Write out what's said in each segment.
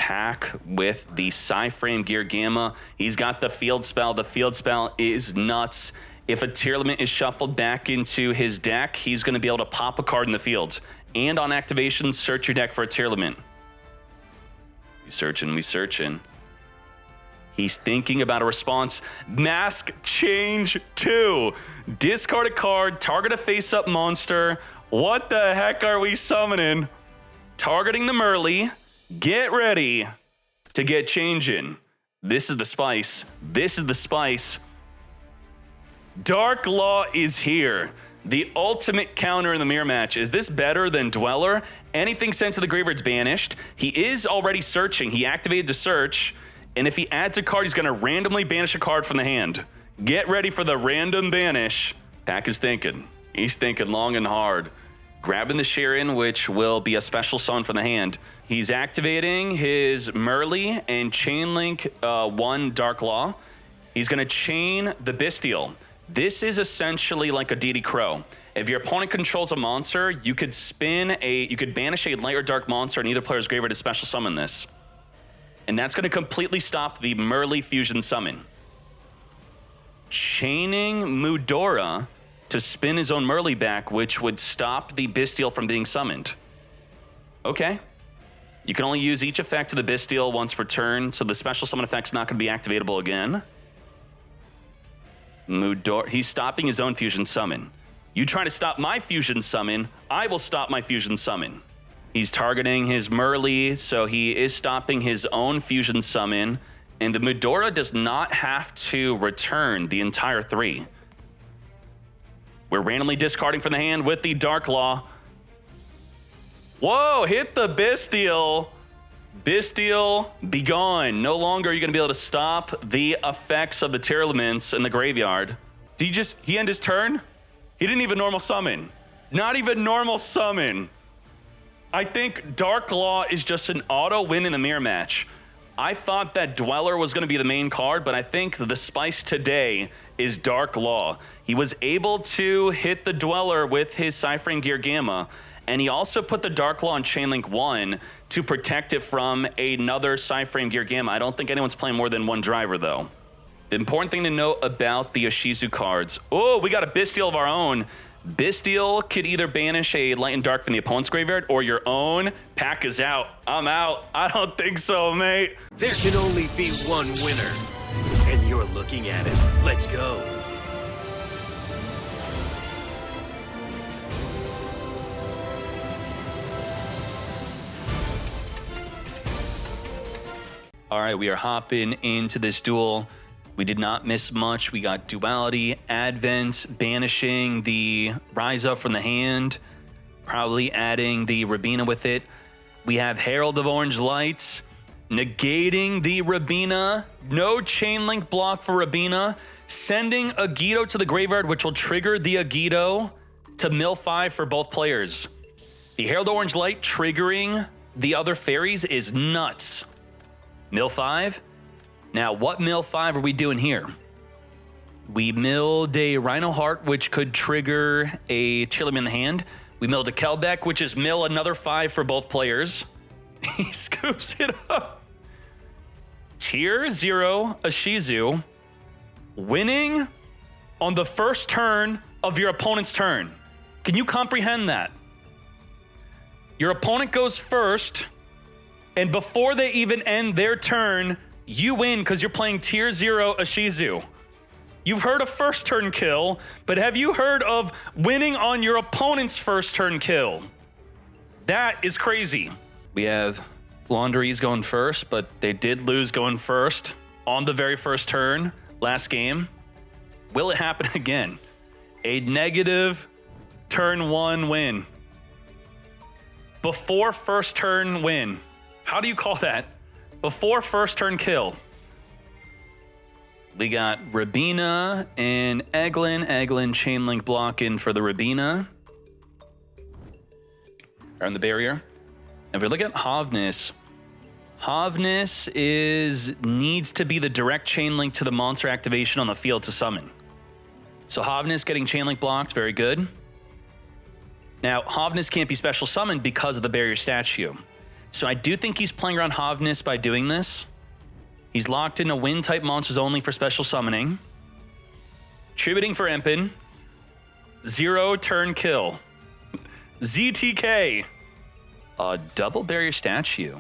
Pack with the Psy-Frame Gear Gamma. He's got the field spell. The field spell is nuts. If a tier limit is shuffled back into his deck, he's going to be able to pop a card in the field. And on activation, search your deck for a tier limit. We searching. He's thinking about a response. Mask Change 2. Discard a card, target a face-up monster. What the heck are we summoning? Targeting the Merly. Get ready to get changing. This is the spice. Dark Law is here. The ultimate counter in the mirror match. Is this better than Dweller? Anything sent to the graveyard's banished. He is already searching. He activated to search. And if he adds a card, he's going to randomly banish a card from the hand. Get ready for the random banish. Pack is thinking. He's thinking long and hard. Grabbing the Sharon, which will be a special summon from the hand. He's activating his Merly and Chainlink 1 Dark Law. He's going to chain the Bestial. This is essentially like a DD Crow. If your opponent controls a monster, you could banish a light or dark monster and either player's graveyard to special summon this. And that's going to completely stop the Merly fusion summon. Chaining Mudora to spin his own Merly back, which would stop the Bestial from being summoned. Okay. You can only use each effect of the Bestial once per turn, so the special summon effect's not going to be activatable again. He's stopping his own fusion summon. You try to stop my fusion summon, I will stop my fusion summon. He's targeting his Merly, so he is stopping his own fusion summon, and the Mudora does not have to return the entire 3. We're randomly discarding from the hand with the Dark Law. Whoa, hit the Bestial. Bestial, be gone. No longer are you going to be able to stop the effects of the tier elements in the graveyard. Did he end his turn? He didn't even normal summon. Not even normal summon. I think Dark Law is just an auto win in the mirror match. I thought that Dweller was going to be the main card, but I think the spice today is Dark Law. He was able to hit the Dweller with his Psy-Frame Gear Gamma, and he also put the Dark Law on Chainlink 1 to protect it from another Psy-Frame Gear Gamma. I don't think anyone's playing more than one driver, though. The important thing to note about the Ishizu cards. Oh, we got a Bestial of our own. Bestial could either banish a light and dark from the opponent's graveyard or your own. Pack is out. I'm out. I don't think so, mate. There can only be one winner, and you're looking at it. Let's go. All right, we are hopping into this duel. We did not miss much. We got Duality, Advent, banishing the Rise Up from the hand, probably adding the Rabina with it. We have Herald of Orange Lights, negating the Rabina, no Chainlink block for Rabina, sending Agito to the graveyard, which will trigger the Agito to mill 5 for both players. The Herald of Orange Light triggering the other fairies is nuts. Mill 5? Now, what mill 5 are we doing here? We milled a Rhino Heart, which could trigger a tier limit in the hand. We milled a Kelbeck, which is mill another 5 for both players. He scoops it up. Tier 0 Ishizu, winning on the first turn of your opponent's turn. Can you comprehend that? Your opponent goes first, and before they even end their turn, you win because you're playing Tier 0 Ishizu. You've heard of first turn kill, but have you heard of winning on your opponent's first turn kill? That is crazy. We have Flaunderies going first, but they did lose going first on the very first turn last game. Will it happen again? A negative turn 1 win. Before first turn win. How do you call that? Before first turn kill. We got Rabina and Eglin. Eglin Chainlink blocking for the Rabina. Around the barrier. If we look at Havnis, Havnis needs to be the direct Chainlink to the monster activation on the field to summon. So Havnis getting Chainlink blocked, very good. Now, Havnis can't be special summoned because of the barrier statue. So I do think he's playing around Havness by doing this. He's locked into wind-type monsters only for special summoning. Tributing for Empen. 0 turn kill. ZTK. A double barrier statue.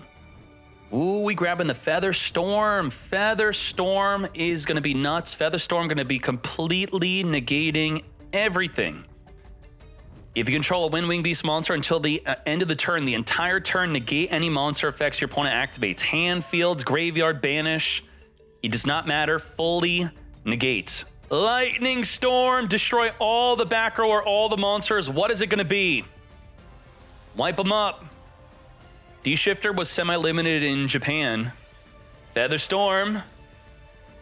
Ooh, we grabbing the Feather Storm. Feather Storm is going to be nuts. Feather Storm going to be completely negating everything. If you control a Wind Wing Beast monster until the end of the turn, the entire turn, negate any monster effects your opponent activates. Hand, fields, graveyard, banish. It does not matter. Fully negates. Lightning Storm. Destroy all the back row or all the monsters. What is it going to be? Wipe them up. D-Shifter was semi-limited in Japan. Feather Storm.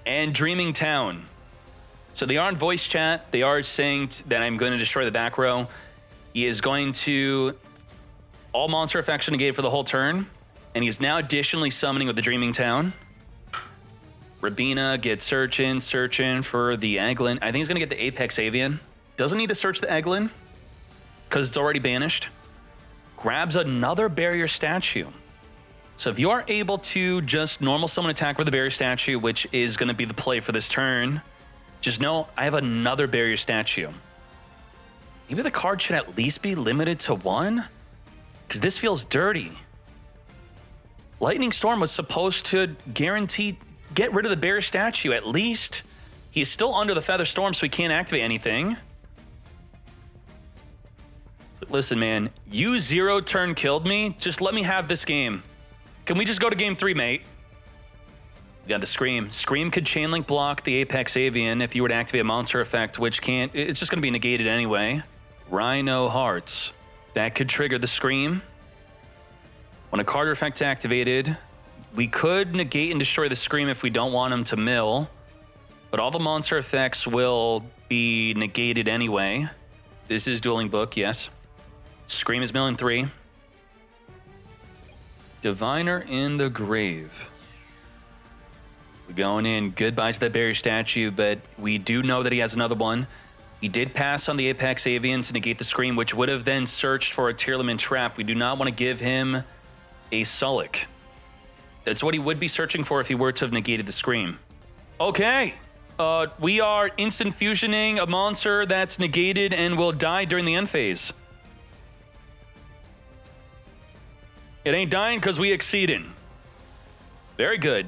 And Dreaming Town. So they are in voice chat. They are saying that I'm going to destroy the back row. He is going to all monster effects negate for the whole turn. And he's now additionally summoning with the Dreaming Town. Rabina gets searching for the Eglin. I think he's going to get the Apex Avian. Doesn't need to search the Eglin because it's already banished. Grabs another barrier statue. So if you are able to just normal summon attack with the barrier statue, which is going to be the play for this turn, just know I have another barrier statue. Maybe the card should at least be limited to 1? Because this feels dirty. Lightning Storm was supposed to guarantee get rid of the barrier statue at least. He's still under the Feather Storm, so he can't activate anything. So listen, man, you 0 turn killed me. Just let me have this game. Can we just go to game 3, mate? We got the Scream. Scream could chain link block the Apex Avian if you were to activate a monster effect, which can't. It's just going to be negated anyway. Rhino Hearts. That could trigger the Scream. When a card effect's activated, we could negate and destroy the Scream if we don't want him to mill, but all the monster effects will be negated anyway. This is Dueling Book, yes. Scream is milling 3. Diviner in the Grave. We're going in. Goodbye to that barrier statue, but we do know that he has another one. He did pass on the Apex Avian to negate the Scream, which would have then searched for a Tearlament Trap. We do not want to give him a Sullic. That's what he would be searching for if he were to have negated the Scream. Okay. We are instant fusioning a monster that's negated and will die during the end phase. It ain't dying because we exceeded. Very good.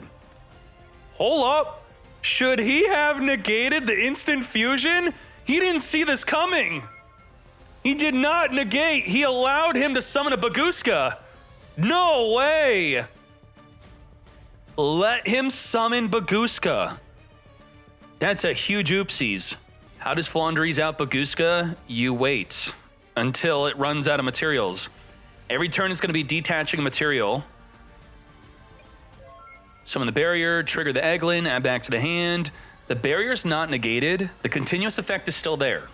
Hold up. Should he have negated the instant fusion? He didn't see this coming. He did not negate. He allowed him to summon a Baguska. No way. Let him summon Baguska. That's a huge oopsies. How does Flandres out Baguska? You wait until it runs out of materials. Every turn is going to be detaching a material. Summon the barrier, trigger the Eglin, add back to the hand. The barrier's not negated. The continuous effect is still there.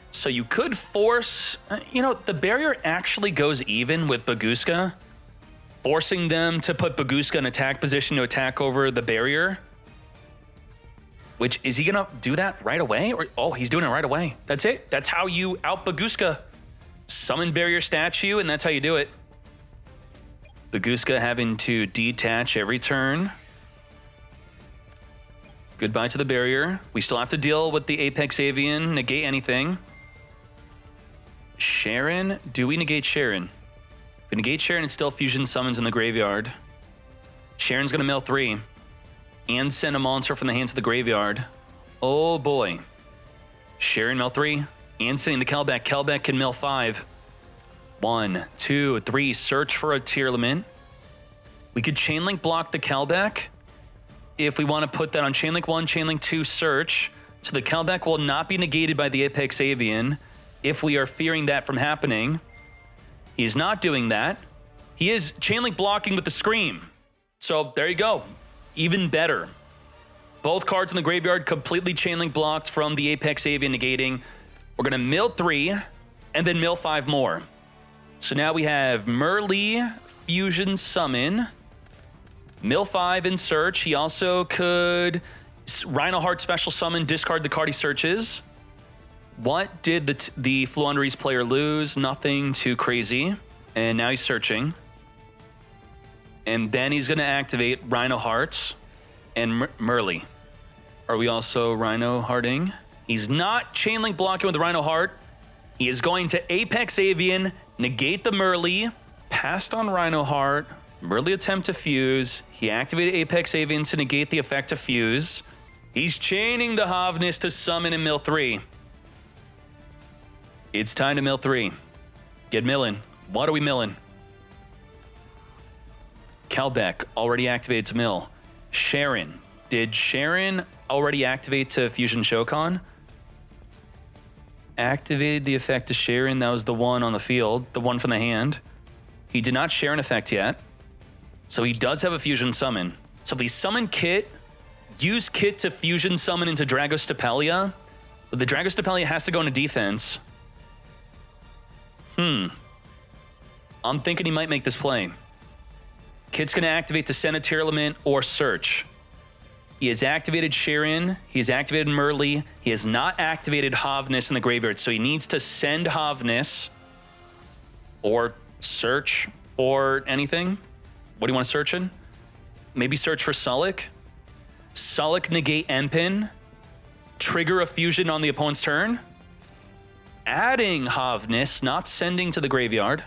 So you could force, the barrier actually goes even with Baguska, forcing them to put Baguska in attack position to attack over the barrier. Which, is he gonna do that right away? Oh, he's doing it right away. That's it. That's how you out Baguska. Summon barrier statue, and that's how you do it. Baguska having to detach every turn. Goodbye to the barrier. We still have to deal with the Apex Avian, negate anything. Sharon, do we negate Sharon? If we negate Sharon, it still fusion summons in the graveyard. Sharon's gonna mill 3 and send a monster from the hands of the graveyard. Oh boy. Sharon mill 3 and sending the Kelbeck. Kelbeck can mill 5. 1, 2, 3, search for a Tearlament. We could chainlink block the Kelbeck if we want to put that on chainlink 1, chainlink 2, search. So the Kelbeck will not be negated by the Apex Avian if we are fearing that from happening. He's not doing that. He is chainlink blocking with the Scream. So there you go. Even better. Both cards in the graveyard completely chainlink blocked from the Apex Avian negating. We're going to mill 3 and then mill 5 more. So now we have Merlee, Fusion Summon, mill 5 in search. He also could Rhino Heart Special Summon, discard the card he searches. What did the Flandres player lose? Nothing too crazy. And now he's searching. And then he's going to activate Rhino Hearts and Merly. Are we also Rhino Hearting? He's not chain link blocking with the Rhino Heart. He is going to Apex Avian, negate the Merly, passed on Rhino Heart, Merly attempt to fuse. He activated Apex Avian to negate the effect of fuse. He's chaining the Havness to summon in mill 3. It's time to mill 3. Get milling. What are we milling? Kelbeck already activated to mill. Sharon. Did Sharon already activate to Fusion Shokan? Activated the effect of Sharon. That was the one on the field, the one from the hand. He did not share an effect yet. So he does have a Fusion Summon. So if we summon Kit, use Kit to Fusion Summon into Dragostapelia, but the Dragostapelia has to go into defense. I'm thinking he might make this play. Kit's going to activate the Senator Element or Search. He has activated Sharon. He has activated Merly. He has not activated Havness in the graveyard, so he needs to send Havness or search for anything. What do you want to search in? Maybe search for Sullick. Sullick negate Empin. Trigger a fusion on the opponent's turn. Adding Havness, not sending to the graveyard.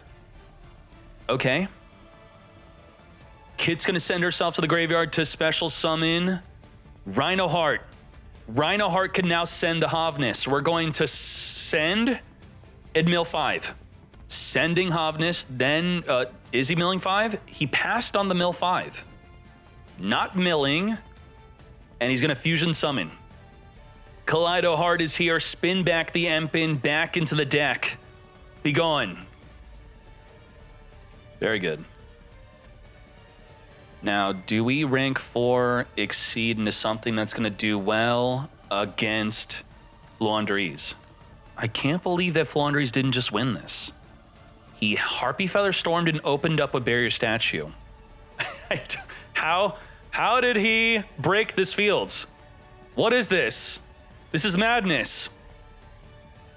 Okay. Kit's going to send herself to the graveyard to special summon Rhino Heart. Rhino Heart can now send the Havness. We're going to send at mill 5. Sending Havness, then is he milling 5? He passed on the mill 5. Not milling, and he's going to fusion summon. Kaleido Heart is here. Spin back the Empin back into the deck. Be gone. Very good. Now, do we rank 4 exceed into something that's going to do well against Fluandrees? I can't believe that Fluandrees didn't just win this. He Harpy Feather Stormed and opened up a barrier statue. How did he break this field? What is this? This is madness.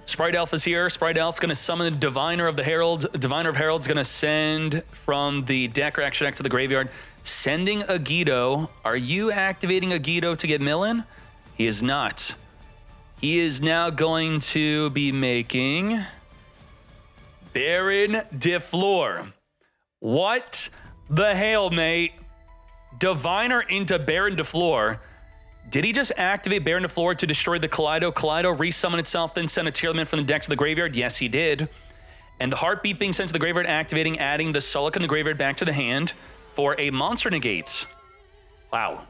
Sprite Elf is here. Sprite Elf's going to summon the Diviner of the Herald. Diviner of Herald's going to send from the deck or action deck to the graveyard. Sending Yugioh. Are you activating Yugioh to get Millen? He is not. He is now going to be making Baron de Fleur. What the hell, mate? Diviner into Baron de Fleur. Did he just activate Baron de Fleur to destroy the Kaleido? Kaleido resummon itself, then send a tier element from the deck to the graveyard? Yes, he did. And the Heartbeat being sent to the graveyard, activating, adding the Sullick in the graveyard back to the hand for a monster negate. Wow.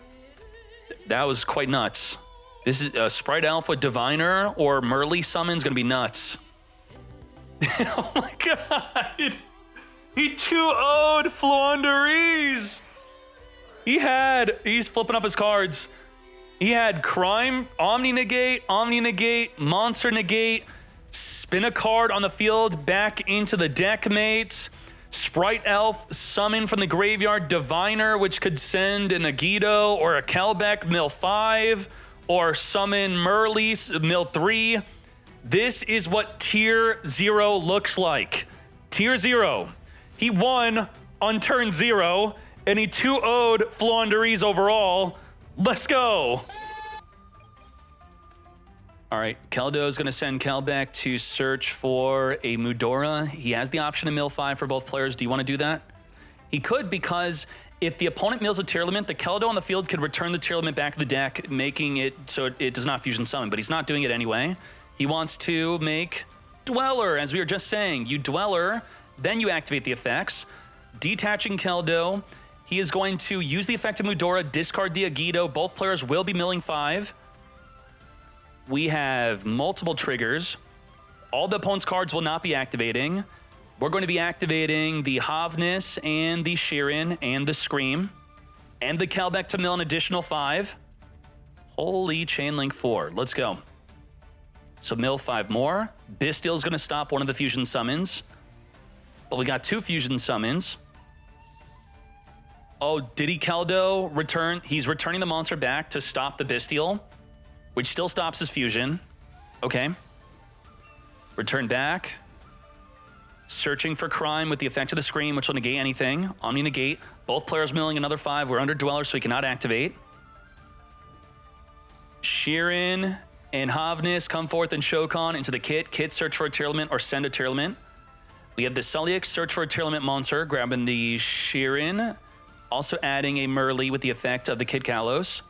That was quite nuts. This is Sprite Elf with Diviner or Merly summons going to be nuts. Oh my god. He 2-0'd Fluandrees. He's flipping up his cards. He had Crime, Omni Negate, Monster Negate, spin a card on the field back into the deck, mates. Sprite Elf, summon from the graveyard, Diviner, which could send an Yugioh or a Kelbeck, mill 5, or summon Merly, mill 3. This is what Tier 0 looks like. Tier 0. He won on turn 0, and he 2-0'd Fluandrees overall. Let's go. All right, Keldo is going to send Kelbeck to search for a Mudora. He has the option to mill 5 for both players. Do you want to do that? He could, because if the opponent mills a tier element, the Keldo on the field could return the tier element back to the deck, making it so it does not fusion summon, but he's not doing it anyway. He wants to make Dweller, as we were just saying. You Dweller, then you activate the effects. Detaching Keldo. He is going to use the effect of Mudora, discard the Yugioh. Both players will be milling 5. We have multiple triggers. All the opponent's cards will not be activating. We're going to be activating the Havness and the Sheeran and the Scream and the Kelbeck to mill an additional 5. Holy chain link 4. Let's go. So mill 5 more. Bistill's going to stop one of the fusion summons. But we got 2 fusion summons. Oh, did he Keldo return? He's returning the monster back to stop the Bestial, which still stops his fusion. Okay. Return back. Searching for crime with the effect of the screen, which will negate anything. Omni negate. Both players milling another 5. We're under Dweller, so we cannot activate. Sheeran and Havnis come forth and Shokan into the kit. Kit, search for a tier element or send a tier element. We have the Celiac, search for a tier element monster, grabbing the Sheeran. Also adding a Merly with the effect of the Kid Kalos.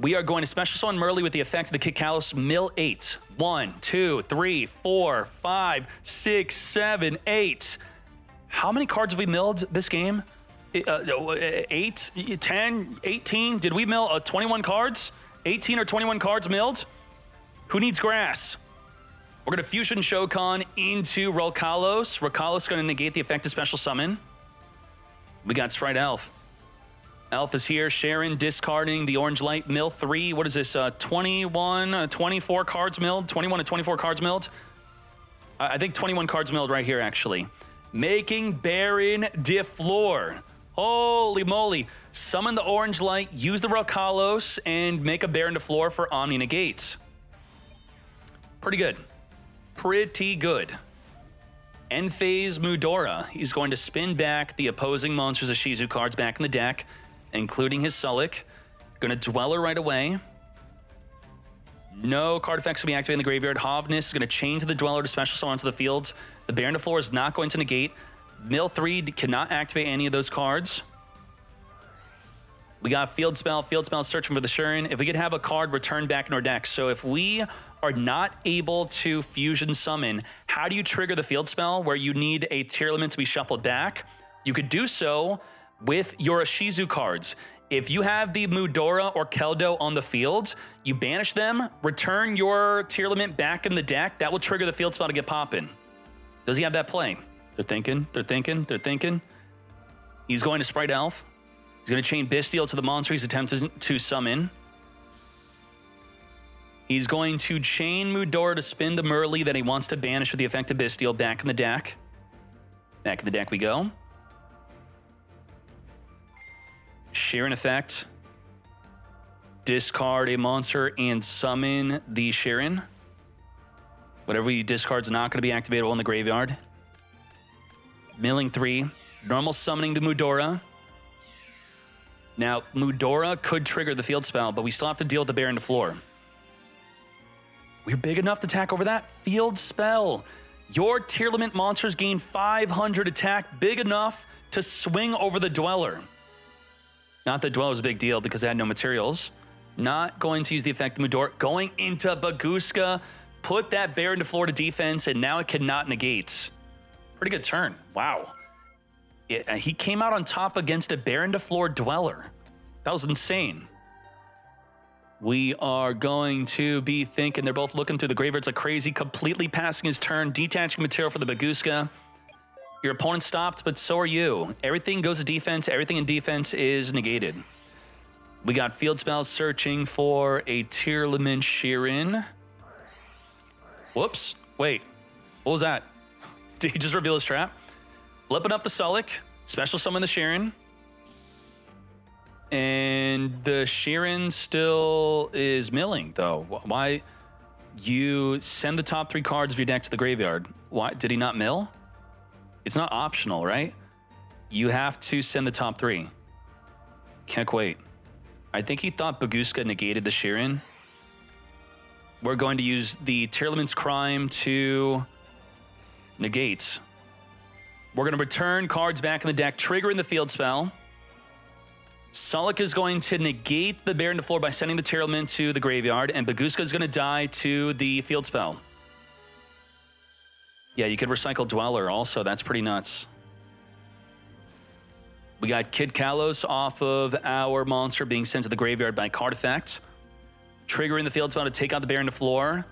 We are going to special summon Merly with the effect of the Kid Kalos. Mill 8. 1, 2, 3, 4, 5, 6, 7, 8. How many cards have we milled this game? 8, 10, 18? Did we mill 21 cards? 18 or 21 cards milled? Who needs grass? We're going to Fusion Shokan into Rokalos. Rokalos is going to negate the effect of special summon. We got Sprite Elf. Elf is here. Sharon discarding the orange light. Mill 3. What is this? 21, 24 cards milled? 21 to 24 cards milled? I think 21 cards milled right here, actually. Making Baron de Flor. Holy moly. Summon the orange light, use the Rokalos, and make a Baron de Flor for Omni Negate. Pretty good. Pretty good. End phase Mudora. He's going to spin back the opposing monsters Ishizu cards back in the deck, including his Sulik. Going to Dweller right away. No card effects will be activated in the graveyard. Havnis is going to change the Dweller to special summon onto the field. The Baron de Flor is not going to negate. Mill 3 cannot activate any of those cards. We got Field Spell searching for the Shurin. If we could have a card returned back in our deck. So if we are not able to Fusion Summon, how do you trigger the Field Spell where you need a tier element to be shuffled back? You could do so with your Ishizu cards. If you have the Mudora or Keldo on the field, you banish them, return your tier element back in the deck. That will trigger the Field Spell to get poppin'. Does he have that play? They're thinking. He's going to Sprite Elf. He's going to chain Bestial to the monster he's attempting to summon. He's going to chain Mudora to spin the Merly that he wants to banish with the effect of Bestial back in the deck. Back in the deck we go. Sheeran effect. Discard a monster and summon the Sheeran. Whatever you discard is not going to be activatable in the graveyard. Milling 3. Normal summoning the Mudora. Now, Mudora could trigger the field spell, but we still have to deal with the Baron de Flor. We're big enough to attack over that field spell. Your tier limit monsters gain 500 attack, big enough to swing over the Dweller. Not that Dweller was a big deal because it had no materials. Not going to use the effect of Mudora. Going into Baguska, put that Baron de Flor to defense, and now it cannot negate. Pretty good turn. Wow. He came out on top against a Baron de Flor Dweller. That was insane. We are going to be thinking they're both looking through the graveyards like crazy, completely passing his turn, detaching material for the Baguska. Your opponent stopped, but so are you. Everything goes to defense. Everything in defense is negated. We got Field Spells searching for a tier element Sheeran. Whoops. Wait. What was that? Did he just reveal his trap? Flipping up the Sulik, special summon the Sheeran. And the Sheeran still is milling, though. Why? You send the top 3 cards of your deck to the graveyard. Why? Did he not mill? It's not optional, right? You have to send the top 3. Can't wait. I think he thought Baguska negated the Sheeran. We're going to use the Tier Element's Crime to negate. We're going to return cards back in the deck, triggering the field spell. Sulik is going to negate the Baron de Flor by sending the tier element to the graveyard, and Baguska is going to die to the field spell. Yeah, you could recycle Dweller also. That's pretty nuts. We got Kid Kalos off of our monster being sent to the graveyard by card effect, triggering the field spell to take out the Baron de Flor.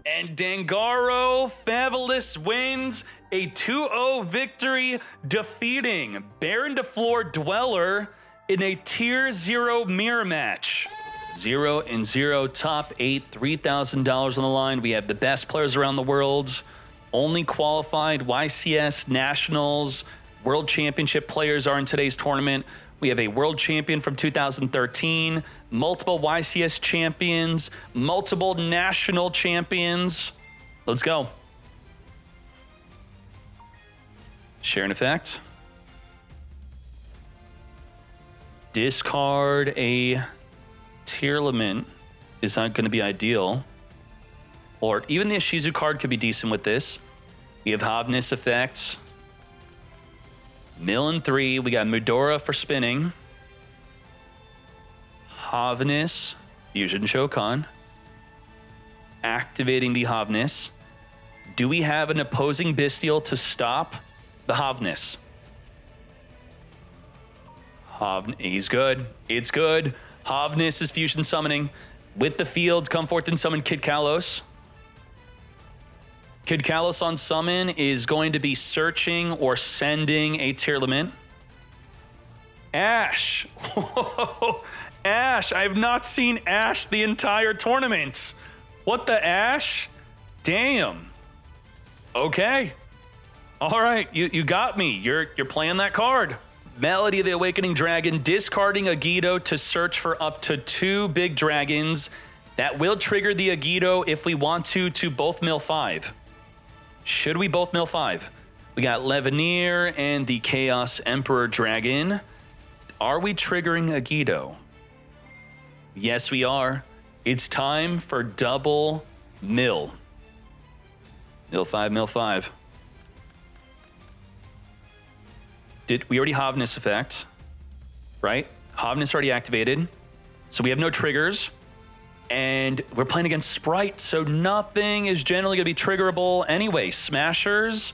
And Dangaro Fabulous wins a 2-0 victory, defeating Baron de Flor Dweller in a Tier 0 mirror match. 0-0, top 8, $3,000 on the line. We have the best players around the world, only qualified YCS Nationals World Championship players are in today's tournament. We have a world champion from 2013, multiple YCS champions, multiple national champions. Let's go. Share an effect. Discard a Tearlament is not going to be ideal. Or even the Ishizu card could be decent with this. We have Havness effects. Mill and 3. We got Medora for spinning. Havness. Fusion Shokan. Activating the Havness. Do we have an opposing Bestial to stop the Havness? He's good. It's good. Havness is fusion summoning. With the field, come forth and summon Kid Kalos. Kid Kalos on summon is going to be searching or sending a Tearlament. Ash. Ash. I have not seen Ash the entire tournament. What the Ash? Damn. Okay. All right. You got me. You're playing that card. Melody of the Awakening Dragon, discarding Yugioh to search for up to 2 big dragons. That will trigger the Yugioh if we want to both mill 5. Should we both mill 5? We got Leveneer and the Chaos Emperor Dragon. Are we triggering Yugioh? Yes, we are. It's time for double mill. Mill 5, mill 5. Did we already Havness effect, right? Havness already activated. So we have no triggers. And we're playing against Sprite, so nothing is generally going to be triggerable anyway. Smashers,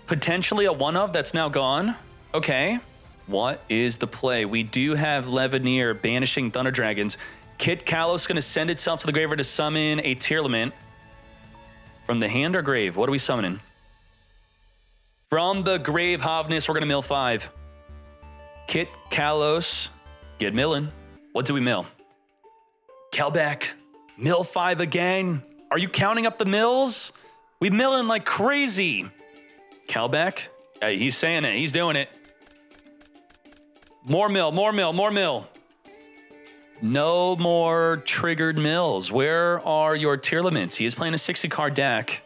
potentially a one-of that's now gone. Okay. What is the play? We do have Leveneer banishing Thunder Dragons. Kid Kalos going to send itself to the graveyard to summon a Tearlament. From the hand or grave? What are we summoning? From the grave, Havness, we're going to mill 5. Kit Kalos, get milling. What do we mill? Kelbeck, mill 5 again. Are you counting up the mills? We milling like crazy. Kelbeck, hey, he's saying it. He's doing it. More mill, more mill, more mill. No more triggered mills. Where are your Tearlaments? He is playing a 60-card deck.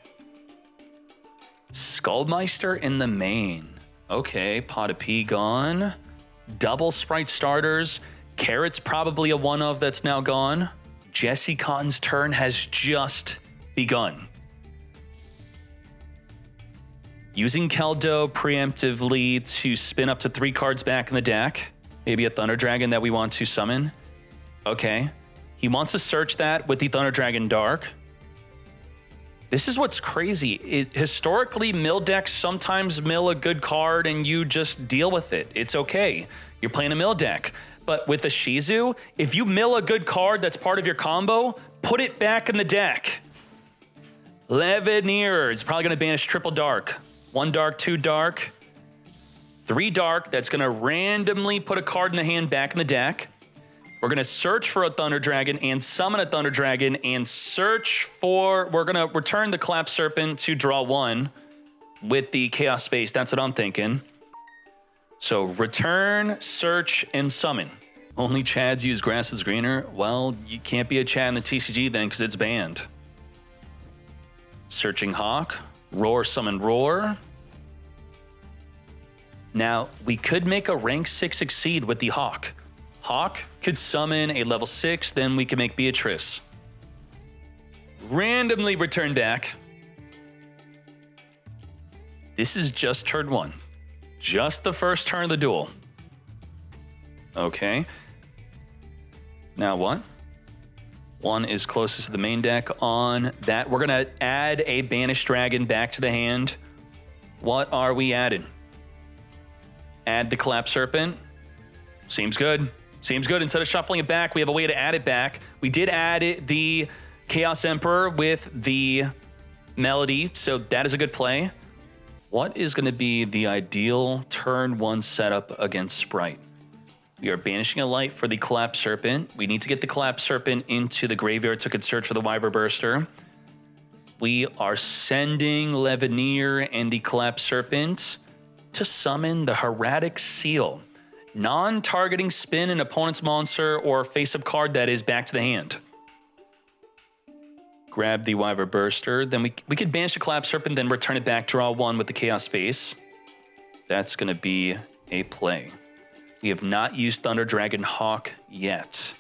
Skullmeister in the main. Okay, Pot of P gone. Double Sprite starters. Carrot's probably a one-of that's now gone. Jesse Cotton's turn has just begun. Using Keldo preemptively to spin up to 3 cards back in the deck. Maybe a Thunder Dragon that we want to summon. Okay. He wants to search that with the Thunder Dragon Dark. This is what's crazy. Historically, mill decks sometimes mill a good card and you just deal with it. It's okay. You're playing a mill deck. But with the Ishizu, if you mill a good card that's part of your combo, put it back in the deck. Leveneer is probably going to banish triple dark. 1 dark, 2 dark, 3 dark. That's going to randomly put a card in the hand back in the deck. We're going to search for a Thunder Dragon and summon a Thunder Dragon and search for... We're going to return the Collapse Serpent to draw 1 with the Chaos Space. That's what I'm thinking. So return, search, and summon. Only Chads use Grass is Greener? Well, you can't be a Chad in the TCG then because it's banned. Searching Hawk. Roar, summon Roar. Now, we could make a rank 6 Exceed with the Hawk. Hawk could summon a level 6, then we can make Beatrice. Randomly return back. This is just turn 1. Just the first turn of the duel. Okay. Now what? 1 is closest to the main deck. On that, we're going to add a Banished Dragon back to the hand. What are we adding? Add the Collapse Serpent. Seems good. Seems good. Instead of shuffling it back, we have a way to add it back. We did add the Chaos Emperor with the Melody, so that is a good play. What is going to be the ideal turn 1 setup against Sprite? We are banishing a light for the Collapse Serpent. We need to get the Collapse Serpent into the graveyard so it could search for the Wyver Burster. We are sending Leveneer and the Collapse Serpent to summon the Hieratic Seal. Non-targeting spin an opponent's monster or face-up card that is back to the hand. Grab the Wyver Burster. Then we could banish the Collapse Serpent, then return it back, draw 1 with the Chaos Space. That's going to be a play. We have not used Thunder Dragon Hawk yet.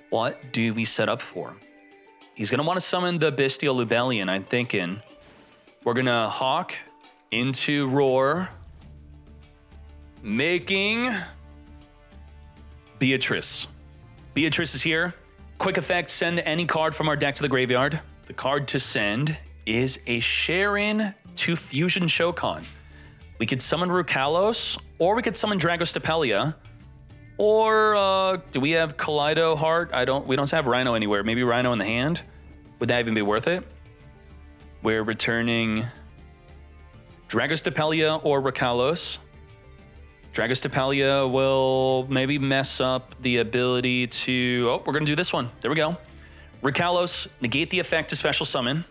What do we set up for? He's going to want to summon the Bestial Lubellion, I'm thinking. We're going to Hawk into Roar, making Beatrice. Beatrice is here. Quick effect, send any card from our deck to the graveyard. The card to send is a Sharon to Fusion Shokan. We could summon Rukalos, or we could summon Dragostapelia. Or do we have Kaleido Heart? We don't have Rhino anywhere. Maybe Rhino in the hand? Would that even be worth it? We're returning Dragostapelia or Rukalos. Dragostapelia will maybe mess up the ability to... Oh, we're going to do this one. There we go. Rukalos, negate the effect to special summon.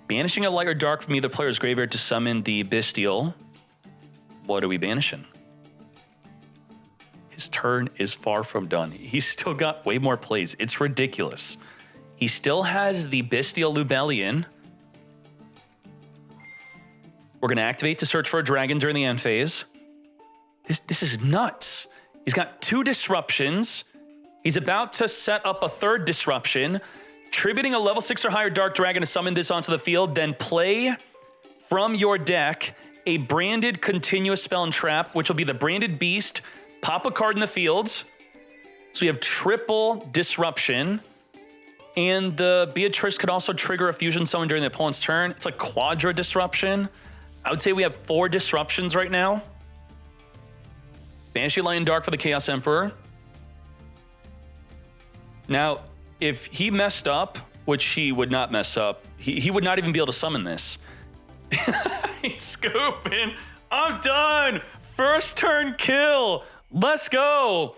Banishing a light or dark from either player's graveyard to summon the Bestial. What are we banishing? His turn is far from done. He's still got way more plays. It's ridiculous. He still has the Bestial Lubellion. We're going to activate to search for a dragon during the end phase. This is nuts. He's got 2 disruptions. He's about to set up a 3rd disruption, tributing a level 6 or higher Dark Dragon to summon this onto the field, then play from your deck a branded continuous spell and trap, which will be the branded beast. Pop a card in the field. So we have triple disruption. And the Beatrice could also trigger a fusion summon during the opponent's turn. It's like quadra disruption. I would say we have 4 disruptions right now. Banshee Lion Dark for the Chaos Emperor. Now, if he messed up, which he would not mess up, he would not even be able to summon this. He's scooping. I'm done. First turn kill. Let's go.